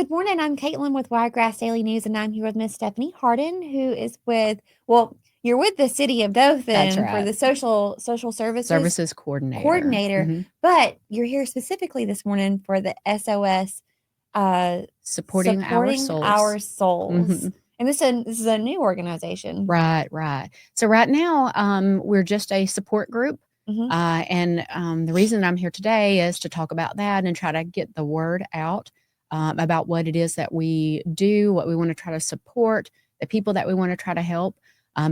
Good morning. I'm Caitlin with Wiregrass Daily News, and I'm here with Miss Stephanie Hardin, who is you're with the city of That's Dothan for right. the social services Services coordinator. coordinator, Mhm. but you're here specifically this morning for the SOS, Supporting our supporting souls. our souls. Mhm. And this is a new organization. Right, right. So right now, we're just a support group. Hmm. And the reason I'm here today is to talk about that and try to get the word out about what it is that we do, what we want to try to support, the people that we want to try to help,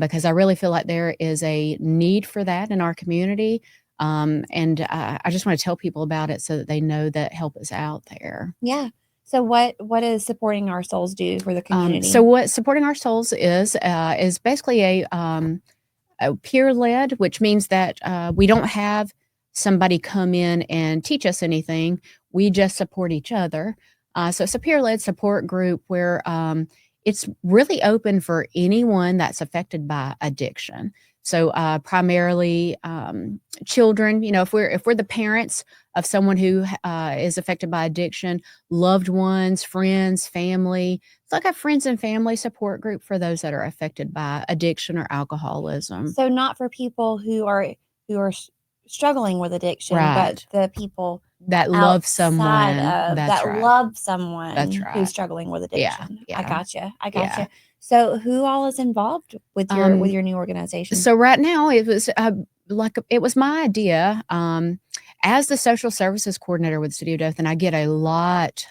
because I really feel like there is a need for that in our community. And I just want to tell people about it so that they know that help is out there. Yeah. So what does supporting our souls do for the So community? what supporting our souls is basically a peer led, which means that we don't have somebody come in and teach us anything. We just support each other. So it's a peer led support group where it's really open for anyone that's affected by addiction. So primarily children. If we're the parents of someone who is affected by addiction, loved ones, friends, family. It's like a friends and family support group for those that are affected by addiction or alcoholism. So not for people who are struggling with addiction, but Right. the people That love outside someone. of That's that right. love That's someone who's right. struggling with Yeah. addiction. I Yeah. gotcha. I Yeah. gotcha. So who all is involved with Um, your new organization? so right now it was it was my idea. As the social services coordinator with the city of Dothan, I get a lot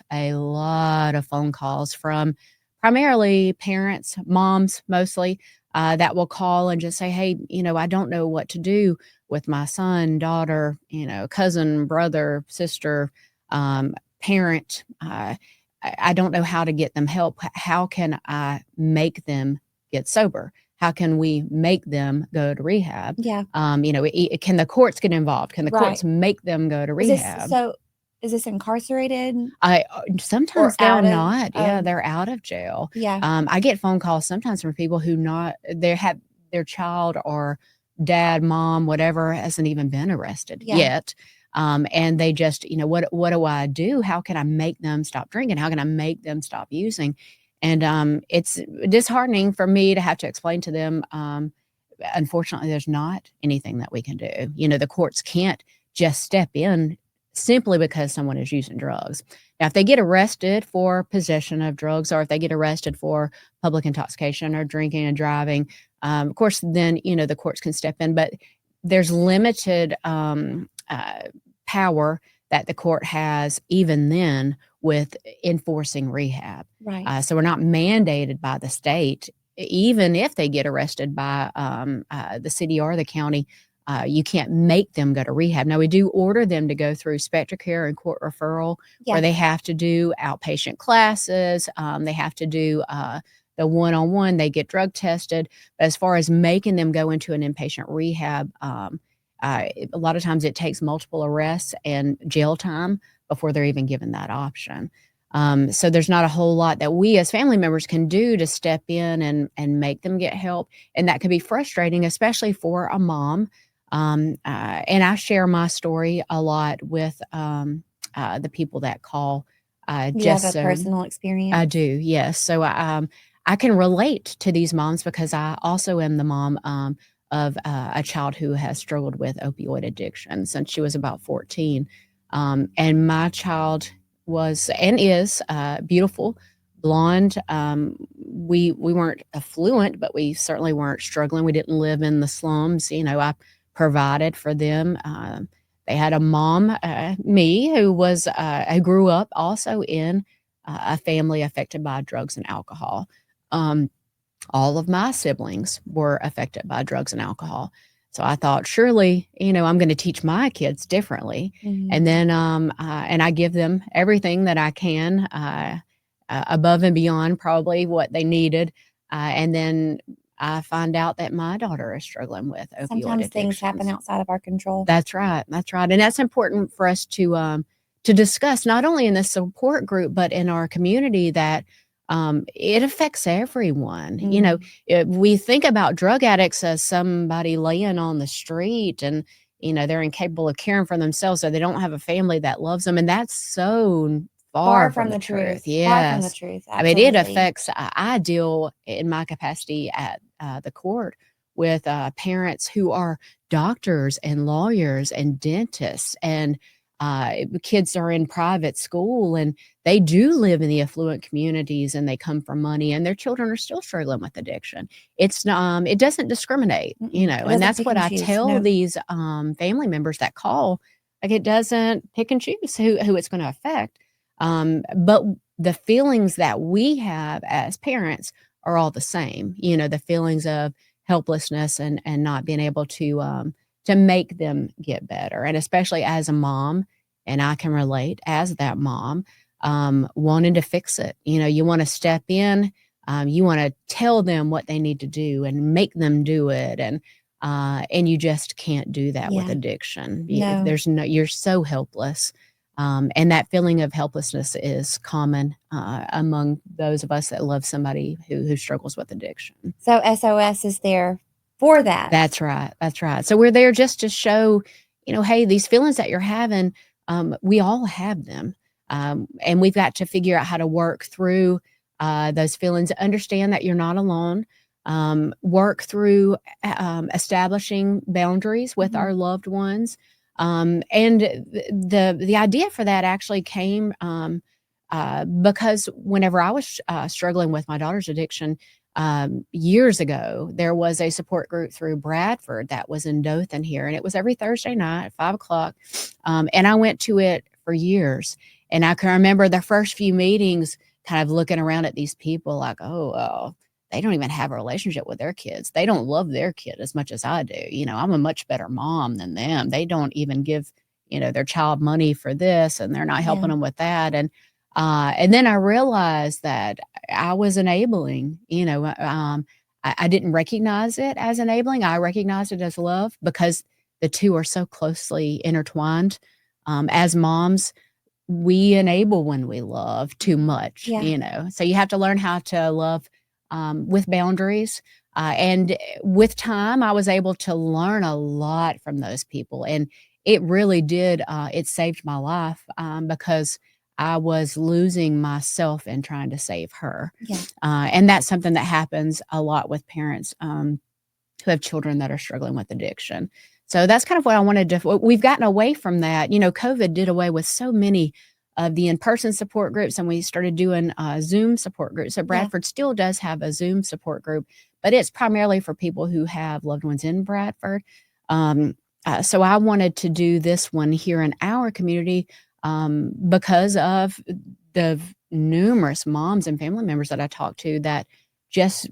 of phone calls from primarily parents, moms mostly, that will call and just say, "Hey, I don't know what to do with my son, daughter, cousin, brother, sister, parent. I don't know how to get them help. How can I make them get sober? How can we make them go to rehab? Yeah, Can the courts get involved? Can the right. courts make them go to Is this rehab? so? Is this incarcerated or Sometimes they're out not. Yeah, of? they're out of jail. Yeah, I get phone calls sometimes from people who not they have their child or dad, mom, whatever hasn't even been arrested yeah. yet. And they just, what do I do? How can I make them stop drinking? How can I make them stop using? And it's disheartening for me to have to explain to them. Unfortunately, there's not anything that we can do. The courts can't just step in simply because someone is using drugs. Now, if they get arrested for possession of drugs or if they get arrested for public intoxication or drinking and driving, of course, then, the courts can step in. But there's limited power that the court has even then with enforcing rehab. Right. So we're not mandated by the state, even if they get arrested by the city or the county. You can't make them go to rehab. Now, we do order them to go through Spectra Care and court referral, Yeah. where they have to do outpatient classes. They have to do the one-on-one. They get drug tested. But as far as making them go into an inpatient rehab, a lot of times it takes multiple arrests and jail time before they're even given that option. So there's not a whole lot that we as family members can do to step in and make them get help, and that can be frustrating, especially for a mom. And I share my story a lot with the people that call. You have Just a so personal I experience. do, yes. So I can relate to these moms because I also am the mom of a child who has struggled with opioid addiction since she was about 14. And my child was and is beautiful, blonde. We weren't affluent, but we certainly weren't struggling. We didn't live in the slums. I provided for them. They had a mom, me, who grew up also in a family affected by drugs and alcohol. Um, all of my siblings were affected by drugs and alcohol. So I thought, surely, I'm going to teach my kids differently. Mhm. And I give them everything that I can, above and beyond probably what they needed. And then I find out that my daughter is struggling with opioid Sometimes things happen addictions. outside of our control. That's right. That's right. And that's important for us to discuss not only in the support group but in our community that it affects everyone. Mm. We think about drug addicts as somebody laying on the street and they're incapable of caring for themselves, so they don't have a family that loves them, and that's so far from the truth. Far from the Yes. truth, I mean, it absolutely. affects, I deal in my capacity at the court with parents who are doctors and lawyers and dentists, and kids are in private school, and they do live in the affluent communities, and they come from money, and their children are still struggling with addiction. It doesn't discriminate, Mm-mm. It and doesn't that's pick what and I choose, tell no. these family members that call. Like, it doesn't pick and choose who it's going to affect. But the feelings that we have as parents are all the same. The feelings of helplessness and not being able to make them get better. And especially as a mom, and I can relate as that mom, wanting to fix it. You want to step in, you want to tell them what they need to do and make them do it. And you just can't do that with Yeah. addiction. No. You're so helpless. And that feeling of helplessness is common among those of us that love somebody who struggles with addiction. So SOS is there for that. That's right. That's right. So we're there just to show, hey, these feelings that you're having, we all have them. And we've got to figure out how to work through those feelings, understand that you're not alone, work through establishing boundaries with Mhm. our loved ones. And the idea for that actually came because whenever I was struggling with my daughter's addiction, years ago, there was a support group through Bradford that was in Dothan here, and it was every Thursday night at 5 o'clock. And I went to it for years. And I can remember the first few meetings kind of looking around at these people like, oh, well, they don't even have a relationship with their kids. They don't love their kid as much as I do. I'm a much better mom than them. They don't even give, their child money for this, and they're not Yeah. helping them with that. And then I realized that I was enabling, I didn't recognize it as enabling. I recognized it as love because the two are so closely intertwined. As moms, we enable when we love too much, Yeah. So you have to learn how to love with boundaries. And with time, I was able to learn a lot from those people. And it really did, it saved my life because I was losing myself in trying to save her. Yeah. And that's something that happens a lot with parents who have children that are struggling with addiction. So that's kind of what I wanted to. We've gotten away from that. COVID did away with so many of the in-person support groups, and we started doing Zoom support groups. So Yeah. Bradford still does have a Zoom support group, but it's primarily for people who have loved ones in Bradford. So I wanted to do this one here in our community because of the numerous moms and family members that I talk to that just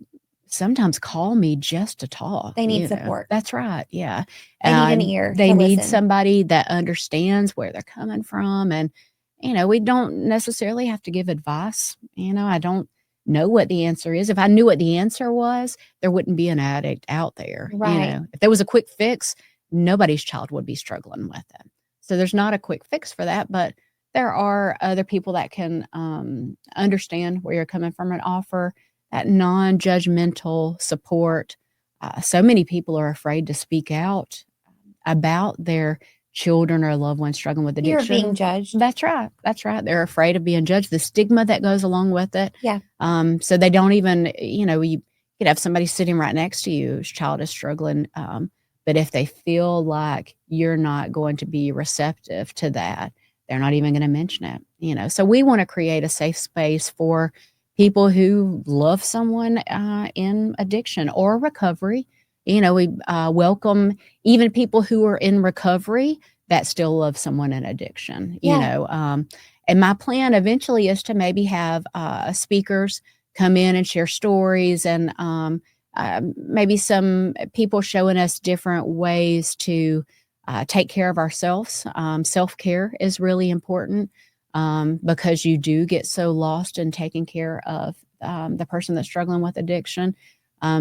sometimes call me just to talk, They need support. That's right, yeah. They need an ear They to need listen. somebody that understands where they're coming from, and, we don't necessarily have to give advice. I don't know what the answer is. If I knew what the answer was, there wouldn't be an addict out there, Right. If there was a quick fix, nobody's child would be struggling with it. So there's not a quick fix for that, but there are other people that can, understand where you're coming from and offer that non-judgmental support. So many people are afraid to speak out about their children or loved ones struggling with Fear of being addiction. judged. That's right. That's right. They're afraid of being judged, the stigma that goes along with it. Yeah. So they don't even, you could have somebody sitting right next to you whose child is struggling. But if they feel like you're not going to be receptive to that, they're not even going to mention it. So we want to create a safe space for people who love someone in addiction or recovery. We welcome even people who are in recovery that still love someone in addiction. Yeah. And my plan eventually is to maybe have speakers come in and share stories, and maybe some people showing us different ways to take care of ourselves. Self-care is really important because you do get so lost in taking care of the person that's struggling with addiction.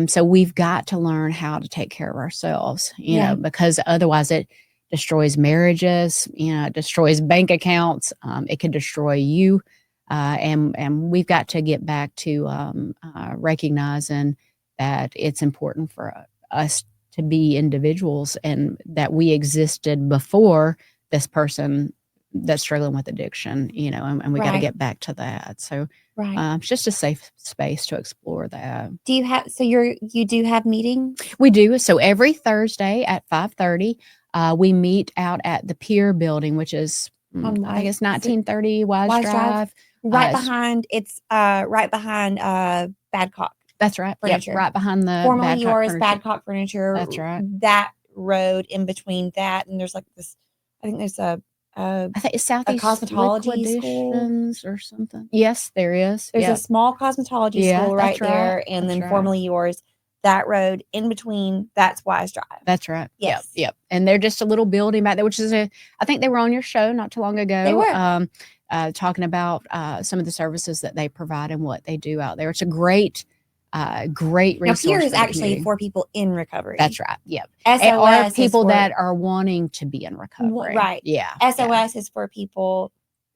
So we've got to learn how to take care of ourselves, Yeah. because otherwise it destroys marriages, it destroys bank accounts, it can destroy you. And we've got to get back to recognizing that it's important for us to be individuals and that we existed before this person that's struggling with addiction, and we got to Right. get back to that. So Right. it's just a safe space to explore that. Do you have so you do have meetings? We do. So every Thursday at 5:30, we meet out at the Pier Building, which is, On I think it's is it 1930 Wise Wise Drive? Drive. Right It's behind right behind, Badcock That's right. Yep, Furniture. right behind the Formerly Badcock yours, Furniture. Badcock Furniture, That's right. that road in between that, and there's, like, this I think there's a I think it's a Southeast cosmetology school. Liquidations or something. Yes, there is. There's a Yep. small cosmetology Yeah, school right that's right. there, and That's then right. formerly yours, that road in between, that's Wise Drive. That's right. Yep, Yes. yep. And they're just a little building back there, which is I think they were on your show not too long ago. They were. Talking about some of the services that they provide and what they do out there. It's a great Now, resource Pier is for the actually community. for people in recovery. That's right. Yep. SOS Or is people for that are wanting to be in recovery. right. Yeah. Yeah. SOS is for people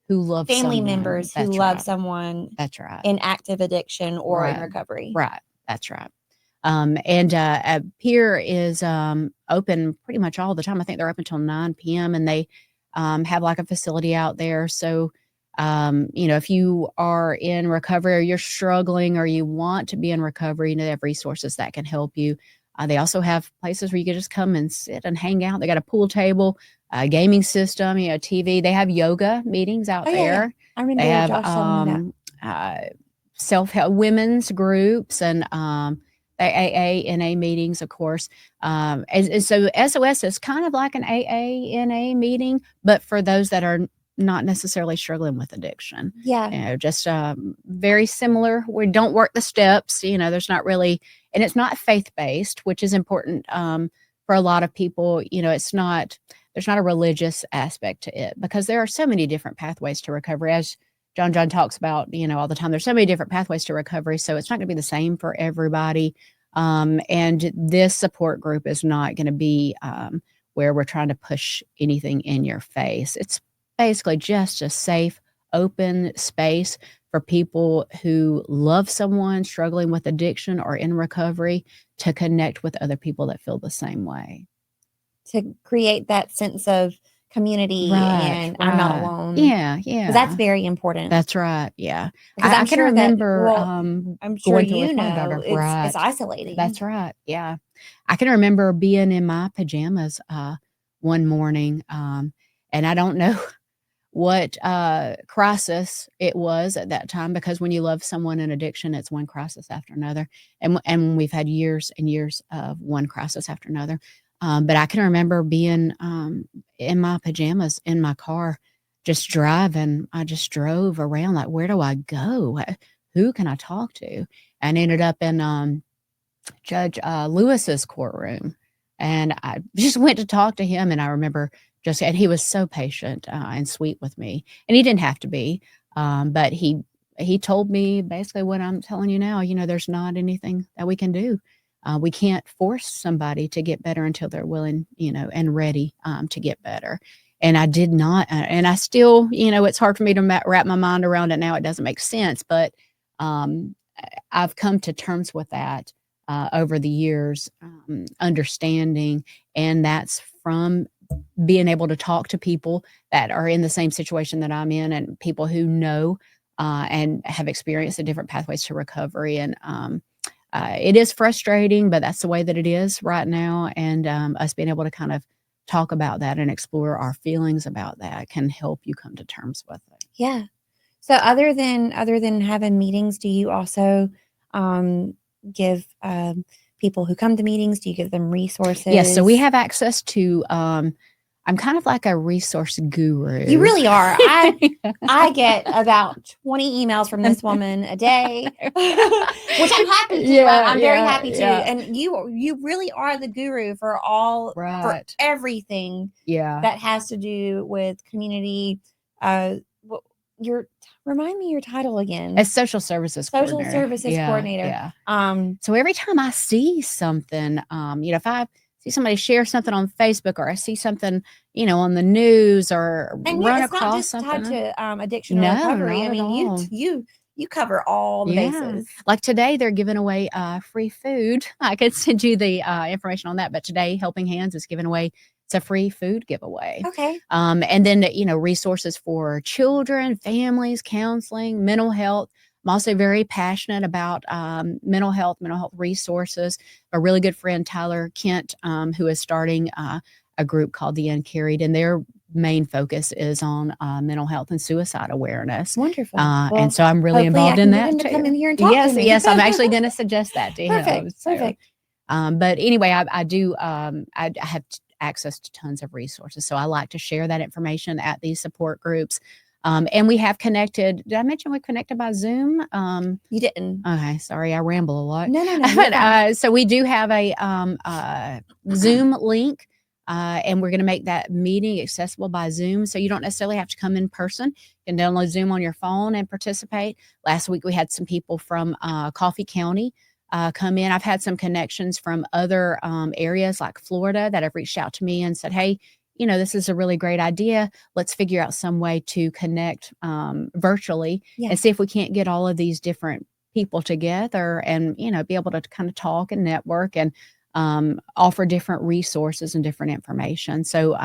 Who love family someone. members who That's love right. someone That's right. in active addiction or in Right. recovery. Right. That's right. And Pier is open pretty much all the time. I think they're open until 9 p.m. and they have like a facility out there. So, if you are in recovery or you're struggling or you want to be in recovery, they have resources that can help you. They also have places where you can just come and sit and hang out. They got a pool table, a gaming system, TV. They have yoga meetings out Oh, yeah, yeah. there. I remember They have Josh telling me that. self-help women's groups and AA, NA meetings, of course. And so SOS is kind of like an AA, NA meeting, but for those that are not necessarily struggling with addiction. Yeah. Just very similar. We don't work the steps. There's not really, and it's not faith-based, which is important for a lot of people. There's not a religious aspect to it because there are so many different pathways to recovery. As John talks about, all the time, there's so many different pathways to recovery. So it's not going to be the same for everybody. And this support group is not going to be where we're trying to push anything in your face. It's basically just a safe, open space for people who love someone struggling with addiction or in recovery to connect with other people that feel the same way. To create that sense of community and I'm not alone. Yeah, because that's very important. That's right. Yeah, Because I I'm can sure remember. I'm sure going through with my daughter. it's Right. isolating. That's right. Yeah, I can remember being in my pajamas one morning, and I don't know what crisis it was at that time because when you love someone in addiction, it's one crisis after another, and we've had years and years of one crisis after another. But I can remember being in my pajamas in my car, just driving. I just drove around like, where do I go? Who can I talk to? And ended up in Judge Lewis's courtroom, and I just went to talk to him. And I remember and he was so patient and sweet with me, and he didn't have to be, but he told me basically what I'm telling you now. There's not anything that we can do. We can't force somebody to get better until they're willing, and ready to get better. And I did not, and I still, it's hard for me to wrap my mind around it now. It doesn't make sense, but I've come to terms with that over the years, understanding, and that's from being able to talk to people that are in the same situation that I'm in and people who know and have experienced the different pathways to recovery. And it is frustrating, but that's the way that it is right now. And us being able to kind of talk about that and explore our feelings about that can help you come to terms with it. Yeah. So other than having meetings, do you also give people who come to meetings, do you give them resources? Yes, so we have access to I'm kind of like a resource guru. You really are. I get about 20 emails from this woman a day, which I'm happy to. I'm very happy to. And you really are the guru for for everything that has to do with community. Remind me your title again. As social services coordinator. Social services coordinator. Yeah. So every time I see something, if I see somebody share something on Facebook or I see something, on the news or run across something. It's not just tied to addiction or recovery. I mean, you cover all the bases. Like today, they're giving away free food. I could send you the information on that. But today, Helping Hands is giving away It's a free food giveaway. Okay. And then, resources for children, families, counseling, mental health. I'm also very passionate about mental health resources. A really good friend, Tyler Kent, who is starting a group called The Uncarried, and their main focus is on mental health and suicide awareness. Wonderful. And so I'm really involved in that too. Come in here and talk to me. Yes, I'm actually going to suggest that to him. Perfect. But anyway, I do. I have access to tons of resources, so I like to share that information at these support groups. And we have connected. Did I mention we connected by Zoom? You didn't. Okay, sorry, I ramble a lot. No. But, so we do have a Zoom link. And we're going to make that meeting accessible by Zoom. So you don't necessarily have to come in person. You can download Zoom on your phone and participate. Last week, we had some people from Coffee County come in. I've had some connections from other areas like Florida that have reached out to me and said, hey, this is a really great idea. Let's figure out some way to connect virtually and see if we can't get all of these different people together and, be able to kind of talk and network and offer different resources and different information. So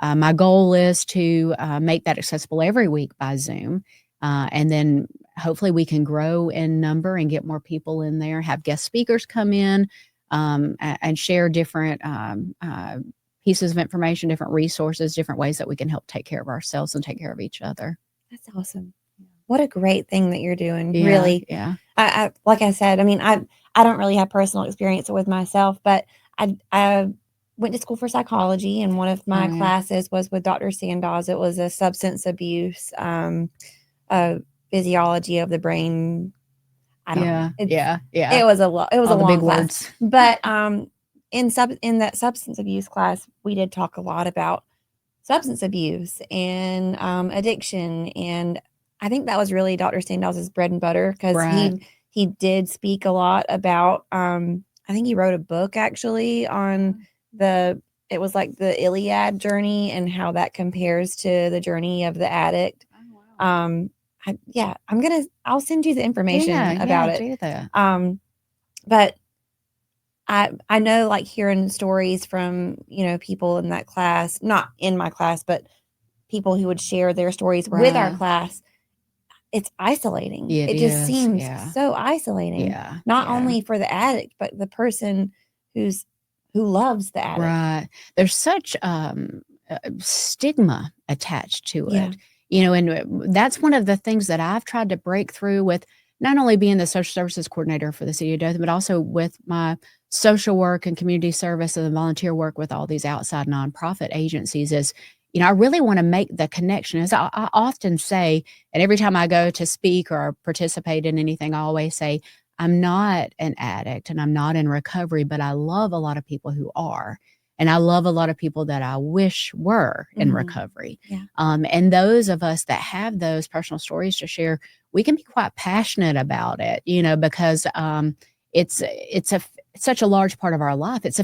my goal is to make that accessible every week by Zoom. And then hopefully we can grow in number and get more people in there, have guest speakers come in and share different pieces of information, different resources, different ways that we can help take care of ourselves and take care of each other. That's awesome. What a great thing that you're doing. Yeah, really. Yeah. I like I said, I mean, I don't really have personal experience with myself, but I went to school for psychology, and one of my classes was with Dr. Sandoz. It was a substance abuse, physiology of the brain. I don't know. Yeah. It was a lot. It was all a the long big class. Words. But in that substance abuse class, we did talk a lot about substance abuse and addiction, and I think that was really Dr. Sandoz's bread and butter, because he did speak a lot about I think he wrote a book actually on it was like the Iliad journey and how that compares to the journey of the addict. Oh, wow. I'll send you the information about it. Do that. But I know, like, hearing stories from, people in that class, not in my class, but people who would share their stories with our class. It's isolating. Yeah, it just seems so isolating. Yeah. Not only for the addict, but the person who loves the addict. Right. There's such stigma attached to it. And that's one of the things that I've tried to break through with not only being the social services coordinator for the city of Dothan, but also with my social work and community service and the volunteer work with all these outside nonprofit agencies is, I really want to make the connection. As I often say, and every time I go to speak or participate in anything, I always say, I'm not an addict and I'm not in recovery, but I love a lot of people who are. And I love a lot of people that I wish were in recovery. Yeah. And those of us that have those personal stories to share, we can be quite passionate about it, because it's such a large part of our life. It's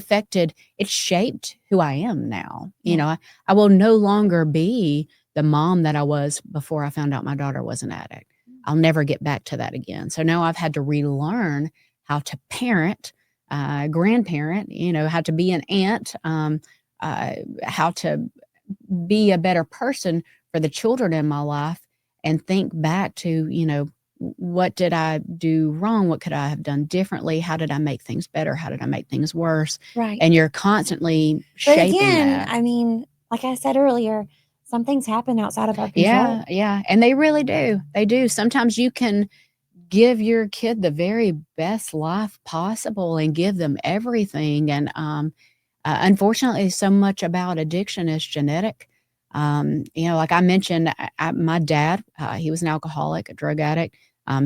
shaped who I am now. I will no longer be the mom that I was before I found out my daughter was an addict. I'll never get back to that again. So now I've had to relearn how to parent, grandparent, how to be an aunt, how to be a better person for the children in my life, and think back to, what did I do wrong? What could I have done differently? How did I make things better? How did I make things worse? Right. And you're constantly shaping that. I mean, like I said earlier, some things happen outside of our control. Yeah. And they really do. They do. Sometimes you can give your kid the very best life possible and give them everything. And unfortunately, so much about addiction is genetic. Like I mentioned, my dad, he was an alcoholic, a drug addict.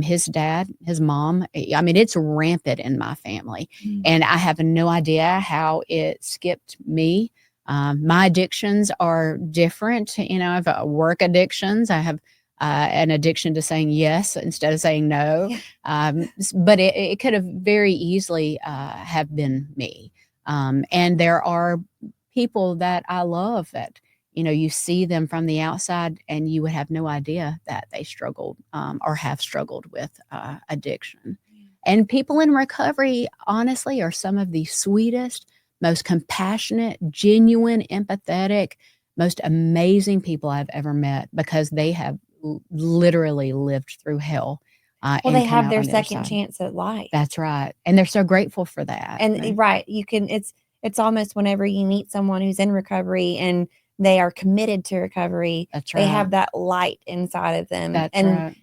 His dad, his mom, I mean, it's rampant in my family. And I have no idea how it skipped me. My addictions are different. I have work addictions. I have an addiction to saying yes instead of saying no. But it could have very easily have been me. And there are people that I love that, you see them from the outside and you would have no idea that they struggled or have struggled with addiction. And people in recovery, honestly, are some of the sweetest, most compassionate, genuine, empathetic, most amazing people I've ever met, because they have literally lived through hell. Well, and they come have out their on the other second side. chance at life. That's right. And they're so grateful for that. And right, you can it's almost whenever you meet someone who's in recovery and they are committed to recovery, That's they right. have that light inside of them. That's and right.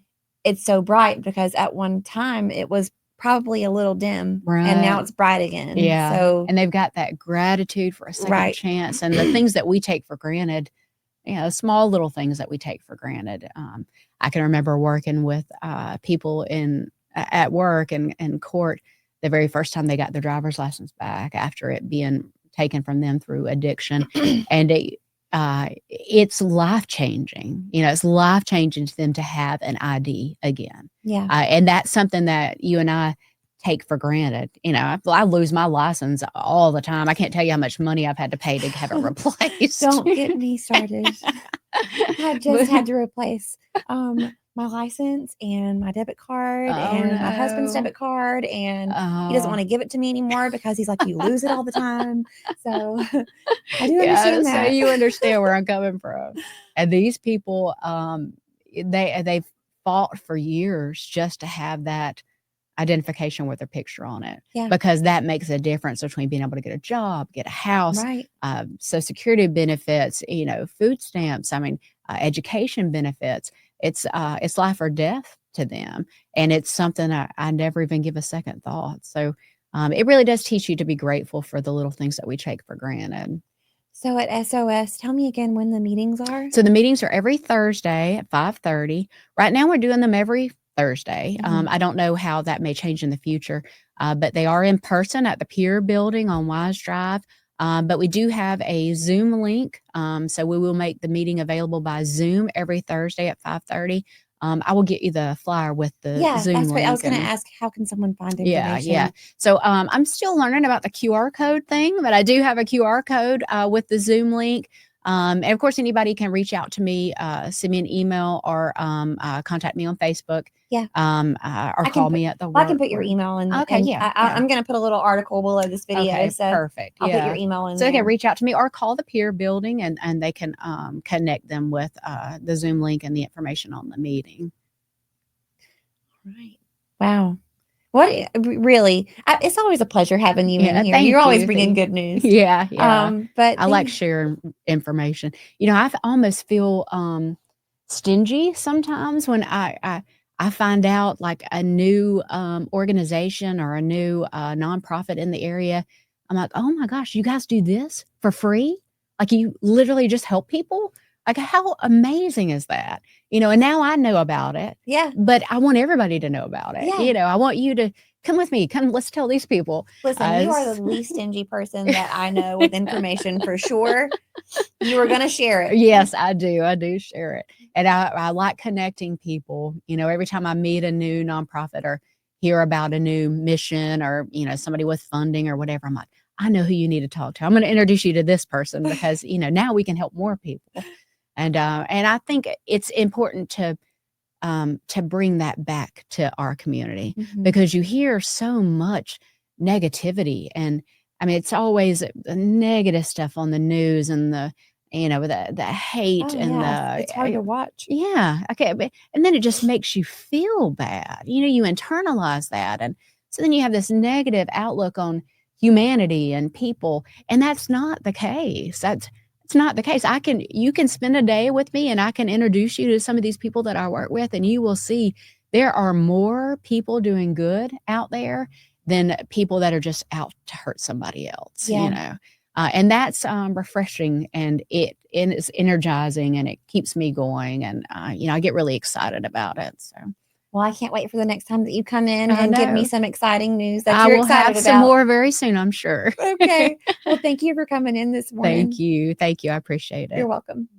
it's so bright because at one time it was probably a little dim, and now Right. it's bright again. Yeah. So And they've got that gratitude for a second right. chance, and the things that we take for granted, small little things that we take for granted. I can remember working with people at work and in court the very first time they got their driver's license back after it being taken from them through addiction. And it's life-changing. It's life-changing to them to have an ID again. Yeah. And that's something that you and I take for granted. I lose my license all the time. I can't tell you how much money I've had to pay to have it replaced. Don't get me started. I just had to replace my license and my debit card and my husband's debit card, and he doesn't want to give it to me anymore because he's like, you lose it all the time. So I do understand that. So you understand where I'm coming from. And these people, they've fought for years just to have that identification with their picture on it. Yeah. Because that makes a difference between being able to get a job, get a house, right. Social Security benefits, food stamps, education benefits. It's life or death to them. And it's something I never even give a second thought. So it really does teach you to be grateful for the little things that we take for granted. So at SOS, tell me again when the meetings are. So the meetings are every Thursday at 5:30. Right now we're doing them every Thursday. I don't know how that may change in the future, but they are in person at the Pier Building on Wise Drive. But we do have a Zoom link, so we will make the meeting available by Zoom every Thursday at 5:30. I will get you the flyer with the Zoom that's link. what I was going to ask. How can someone find information? Yeah. So I'm still learning about the QR code thing, but I do have a QR code with the Zoom link. And of course, anybody can reach out to me, send me an email, or contact me on Facebook. Yeah. Or call me at the work. I can put your email in. Okay, and yeah. I'm going to put a little article below this video. Okay, so perfect. I'll put your email in so there. they can reach out to me or call the Pier Building, and they can connect them with the Zoom link and the information on the meeting. Right. Wow. What really? It's always a pleasure having you in here. You're always bringing good news. Yeah. But I like sharing information. I almost feel stingy sometimes when I find out like a new organization or a new nonprofit in the area. I'm like, oh my gosh, you guys do this for free? Like you literally just help people? Like how amazing is that? And now I know about it. Yeah. But I want everybody to know about it. Yeah. I want you to come with me. Come, let's tell these people. Listen, you are the least stingy person that I know with information for sure. You are going to share it. Yes, I do. I do share it. And I like connecting people. Every time I meet a new nonprofit or hear about a new mission or, somebody with funding or whatever, I'm like, I know who you need to talk to. I'm going to introduce you to this person because, now we can help more people. And I think it's important to bring that back to our community because you hear so much negativity, and it's always the negative stuff on the news and the hate and it's hard to watch. Yeah, okay, and then it just makes you feel bad. You internalize that, and so then you have this negative outlook on humanity and people, and that's not the case. It's not the case. You can spend a day with me and I can introduce you to some of these people that I work with, and you will see there are more people doing good out there than people that are just out to hurt somebody else, and that's refreshing, and it is energizing, and it keeps me going, and I get really excited about it. So. Well, I can't wait for the next time that you come in and give me some exciting news that I you're excited will have about. some more very soon, I'm sure. Okay. Well, thank you for coming in this morning. Thank you. I appreciate it. You're welcome.